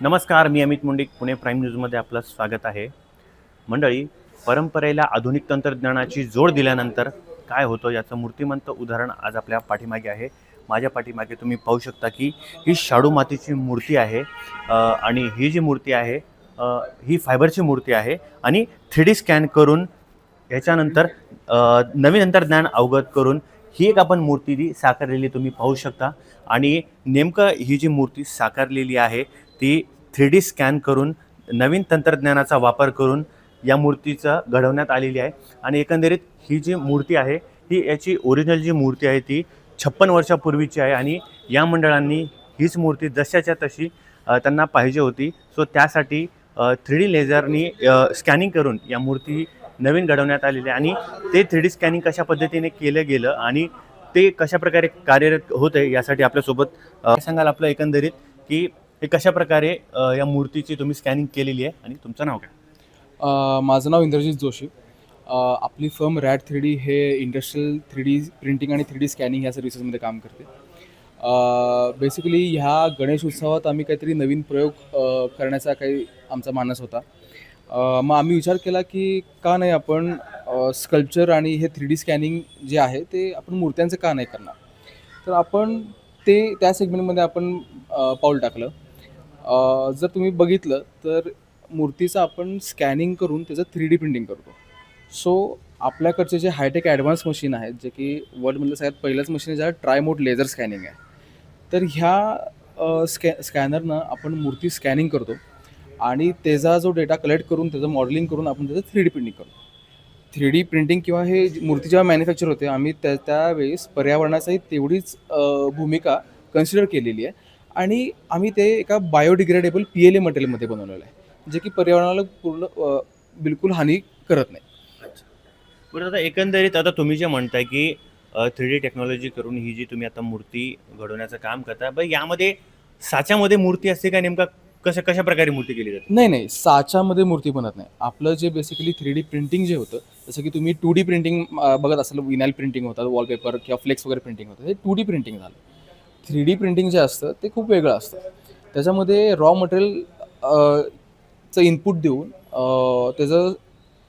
नमस्कार, मी अमित मुंडिक, पुणे प्राईम न्यूजमध्ये आपलं स्वागत आहे. मंडळी, परंपरेला आधुनिक तंत्रज्ञानाची जोड दिल्यानंतर काय होतं याचं मूर्तिमंत उदाहरण आज आपल्या पाठीमागे आहे. माझ्या पाठीमागे तुम्ही पाहू शकता की ही शाडू मातीची मूर्ती आहे आणि ही जी मूर्ती आहे ही फायबरची मूर्ती आहे आणि 3D स्कॅन करून याच्यानंतर नवीन तंत्रज्ञान अवगत करून ही एक आपण मूर्ती साकारलेली तुम्ही पाहू शकता. आणि नेमकं ही जी मूर्ती साकारलेली आहे ती 3D स्कॅन करून नवीन तंत्रज्ञानाचा वापर करून या मूर्तीचं घडवण्यात आलेली आहे. आणि एकंदरीत ही जी मूर्ती आहे ही याची ओरिजिनल जी मूर्ती आहे ती 56 वर्षापूर्वीची आहे आणि या मंडळांनी हीच मूर्ती जशाच्या तशी त्यांना पाहिजे होती. सो त्यासाठी 3D लेझरनी स्कॅनिंग करून या मूर्ती नवीन घडवण्यात आलेली आहे. आणि ते 3D स्कॅनिंग कशा पद्धतीने केलं गेलं आणि ते कशाप्रकारे कार्यरत होते यासाठी आपल्यासोबत सांगाल आपलं एकंदरीत की हे कशाप्रकारे या मूर्तीची तुम्ही स्कॅनिंग केलेली आहे आणि तुमचं नाव काय? माझं नाव इंद्रजित जोशी. आपली फर्म रॅड 3D हे इंडस्ट्रियल 3D प्रिंटिंग आणि 3D स्कॅनिंग ह्या सर्व्हिसेसमध्ये काम करते. बेसिकली ह्या गणेश उत्सवात आम्ही काहीतरी नवीन प्रयोग करण्याचा काही आमचा मानस होता. मग आम्ही विचार केला की का नाही आपण स्कल्पचर आणि हे 3D स्कॅनिंग जे आहे ते आपण मूर्त्यांचं का नाही करणार. तर आपण त्या सेगमेंटमध्ये आपण पाऊल टाकलं. जर तुम्ही बघितलं तर मूर्तीचं आपण स्कॅनिंग करून त्याचं 3D प्रिंटिंग करतो. सो आपल्याकडचे जे हायटेक ॲडव्हान्स मशीन आहेत जे की वर्ल्डमधलं सगळ्यात पहिलंच मशीन आहे ज्याला ट्रायमोड लेझर स्कॅनिंग आहे. तर ह्या स्कॅनरनं आपण मूर्ती स्कॅनिंग करतो आणि त्याचा जो डेटा कलेक्ट करून त्याचं मॉडेलिंग करून आपण त्याचं 3D प्रिंटिंग करतो. 3D प्रिंटिंग किंवा हे मूर्ती जेव्हा मॅन्युफॅक्चर होते आम्ही त्यावेळेस पर्यावरणाचाही तेवढीच भूमिका कन्सिडर केलेली आहे आणि आम्ही ते एका बायोडिग्रेडेबल PLA मटेरियलमध्ये बनवलेलं आहे जे की पर्यावरणाला बिलकुल हानी करत नाही. बरं, आता एकंदरीत आता तुम्ही जे म्हणताय की 3D टेक्नॉलॉजी करून ही जी तुम्ही आता मूर्ती घडवण्याचं काम करता, बरं यामध्ये साच्यामध्ये मूर्ती असते का? नेमका कशा प्रकारे मूर्ती केली जाते? नाही, साच्यामध्ये मूर्ती बनत नाही. आपलं जे बेसिकली 3D प्रिंटिंग जे होतं जसं की तुम्ही 2D प्रिंटिंग बघत असाल, विनाईल प्रिंटिंग होतात, वॉलपेपर किंवा फ्लेक्स वगैरे प्रिंटिंग होतं, हे 2D प्रिंटिंग झालं. 3D प्रिंटिंग जे असतं ते खूप वेगळं असतं. त्याच्यामध्ये रॉ मटेरियल चं इनपुट देऊन त्याचं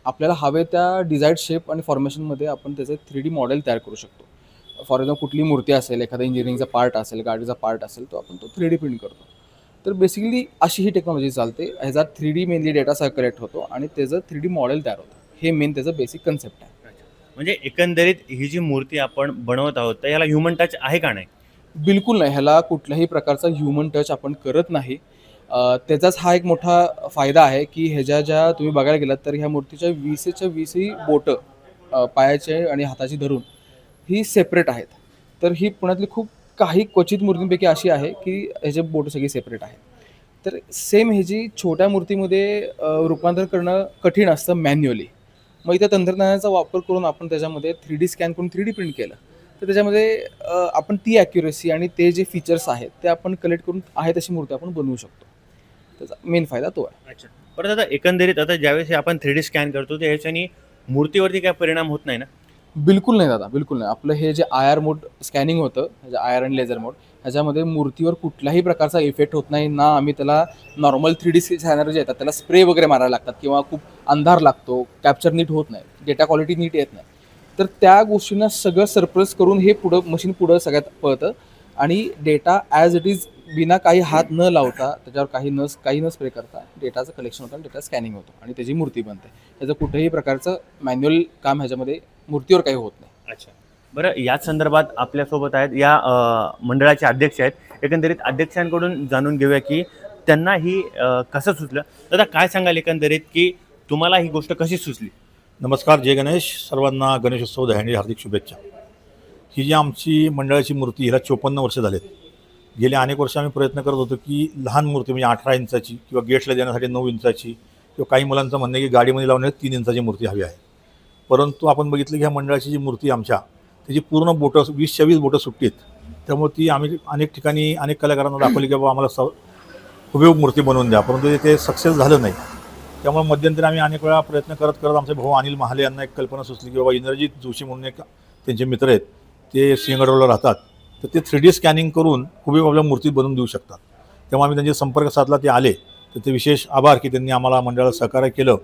आपल्याला हवे त्या डिझायर्ड शेप आणि फॉर्मेशनमध्ये आपण त्याचं 3D मॉडेल तयार करू शकतो. फॉर एक्झाम्पल कुठली मूर्ती असेल, एखादा इंजिनिअरिंगचा पार्ट असेल, गाडीचा पार्ट असेल, तो आपण तो 3D प्रिंट करतो. तर बेसिकली अशी ही टेक्नॉलॉजी चालते. ह्याचा 3D मेनली डेटा कलेक्ट होतो आणि त्याचं 3D मॉडेल तयार होतं. हे मेन त्याचं बेसिक कन्सेप्ट आहे. म्हणजे एकंदरीत ही जी मूर्ती आपण बनवत आहोत तर याला ह्युमन टच आहे का नाही? बिलकुल नाही. ह्याला कुठल्याही प्रकारचा ह्युमन टच आपण करत नाही. त्याचाच हा एक मोठा फायदा आहे की ज्या तुम्ही बघायला गेलात तर ह्या मूर्तीच्या 20च्या 20ही बोटं पायाचे आणि हाताची धरून ही सेपरेट आहेत. तर ही पुण्यातली खूप काही क्वचित मूर्तींपैकी अशी आहे की ह्याचे बोटं सगळी सेपरेट आहेत. तर सेम ह्याची छोट्या मूर्तीमध्ये रूपांतर करणं कठीण असतं मॅन्युअली. मग इथं तंत्रज्ञानाचा वापर करून आपण त्याच्यामध्ये 3D स्कॅन करून 3D प्रिंट केलं तर त्याच्यामध्ये आपण ती ॲक्युरेसी आणि ते जे फीचर्स आहेत ते आपण कलेक्ट करून आहे तशी मूर्ती आपण बनवू शकतो. त्याचा मेन फायदा तो आहे. अच्छा, परत आता एकंदरीत आता ज्यावेळेस आपण 3D स्कॅन करतो तर ह्याच्यानी मूर्तीवरती काय परिणाम होत नाही ना? बिलकुल नाही दादा, बिलकुल नाही. आपलं हे जे IR मोड स्कॅनिंग होतं, IR आणि लेझर मोड, ह्याच्यामध्ये मूर्तीवर कुठल्याही प्रकारचा इफेक्ट होत नाही. ना आम्ही त्याला नॉर्मल 3D स्कॅनर जे येतात त्याला स्प्रे वगैरे मारायला लागतात किंवा खूप अंधार लागतो, कॅप्चर नीट होत नाही, डेटा क्वालिटी नीट येत नाही. तर त्या गोष्टींना सगळं सरप्रेस करून हे मशीन पुढं सगळ्यात पळतं आणि डेटा ॲज इट इज बिना काही हात न लावता त्याच्यावर काही न स्प्रे करता डेटाचं कलेक्शन होतं आणि डेटा स्कॅनिंग होतो आणि त्याची मूर्ती बनते. त्याचं कुठेही प्रकारचं मॅन्युअल काम ह्याच्यामध्ये मूर्तीवर काही होत नाही. अच्छा, बरं, याच संदर्भात आपल्यासोबत आहेत या मंडळाचे अध्यक्ष आहेत. एकंदरीत अध्यक्षांकडून जाणून घेऊया की त्यांना ही कसं सुचलं. दादा, काय सांगाल एकंदरीत की तुम्हाला ही गोष्ट कशी सुचली? नमस्कार, जय गणेश. सर्वांना गणेशोत्सव दह्यांडी हार्दिक शुभेच्छा. ही जी आमची मंडळाची मूर्ती हिला 54 वर्ष झालेत. गेले अनेक वर्ष आम्ही प्रयत्न करत होतो की लहान मूर्ती म्हणजे 18 इंचाची किंवा गेट्सला देण्यासाठी 9 इंचाची किंवा काही मुलांचं म्हणणं आहे की गाडीमध्ये लावण्यासाठी 3 इंचाची मूर्ती हवी आहे. परंतु आपण बघितलं की ह्या मंडळाची जी मूर्ती आमच्या त्याची पूर्ण बोटं 20च्या 20 बोटं सुट्टी आहेत. त्यामुळे ती आम्ही अनेक ठिकाणी अनेक कलाकारांना दाखवली की बाबा आम्हाला हुबेहूब मूर्ती बनवून द्या, परंतु ते सक्सेस झालं नाही. त्यामुळे मध्यंतरी आम्ही अनेक वेळा प्रयत्न करत आमचे भाऊ अनिल महाले यांना एक कल्पना सुचली की बाबा इंद्रजित जोशी म्हणून एक त्यांचे मित्र आहेत, ते सिंहगडला राहतात, तर ते 3D स्कॅनिंग करून हुबेहूब आपल्या मूर्ती बनवून देऊ शकतात. तेव्हा आम्ही त्यांचे संपर्क साधला, ते आले त्याचे विशेष आभार की त्यांनी आम्हाला मंडळाला सहकार्य केलं.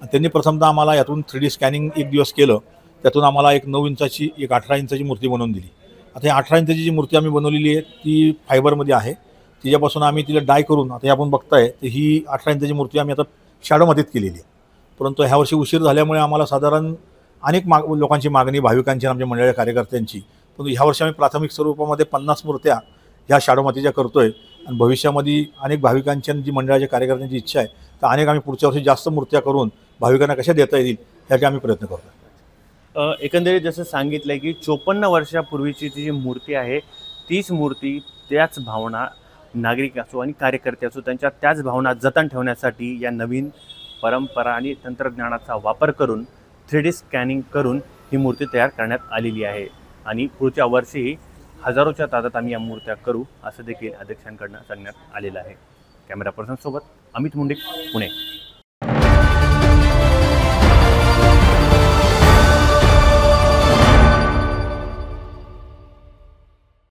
त्यांनी प्रथमतः आम्हाला यातून 3D स्कॅनिंग एक दिवस केलं. त्यातून आम्हाला एक 9 इंचाची एक 18 इंचाची मूर्ती बनवून दिली. आता ही 18 इंचाची जी मूर्ती आम्ही बनवलेली आहे ती फायबरमध्ये आहे. तिच्यापासून आम्ही तिला डाय करून आता हे आपण बघताय तर ही 18 इंचाची मूर्ती आम्ही आता शॅडोमध्येच केलेली आहे. परंतु ह्या वर्षी उशीर झाल्यामुळे आम्हाला साधारण अनेक लोकांची मागणी, भाविकांची आणि आमच्या मंडळाच्या कार्यकर्त्यांची. परंतु ह्या वर्षी आम्ही प्राथमिक स्वरूपामध्ये 50 मूर्त्या ह्या शॅडोमातीच्या करतोय आणि भविष्यामध्ये अनेक भाविकांची आणि जी मंडळाच्या कार्यकर्त्यांची इच्छा आहे तर अनेक आम्ही पुढच्या वर्षी जास्त मूर्त्या करून भाविकांना कशा देता येतील ह्याचे आम्ही प्रयत्न करतो. एकंदरीत जसं सांगितलं की 54 वर्षापूर्वीची जी मूर्ती आहे तीच मूर्ती, त्याच भावना नागरिक असो आणि कार्यकर्ते असो त्यांच्या त्याच भावना जतन ठेवण्यासाठी या नवीन परंपरा आणि तंत्रज्ञानाचा वापर करून 3D स्कॅनिंग करून ही मूर्ती तयार करण्यात आलेली आहे. आणि पुढच्या वर्षी हजारोच्या तादात आम्ही या मूर्त्या करू असं देखील अध्यक्षांकडनं सांगण्यात आलेलं आहे. कॅमेरा पर्सनसोबत अमित मुंडे, पुणे.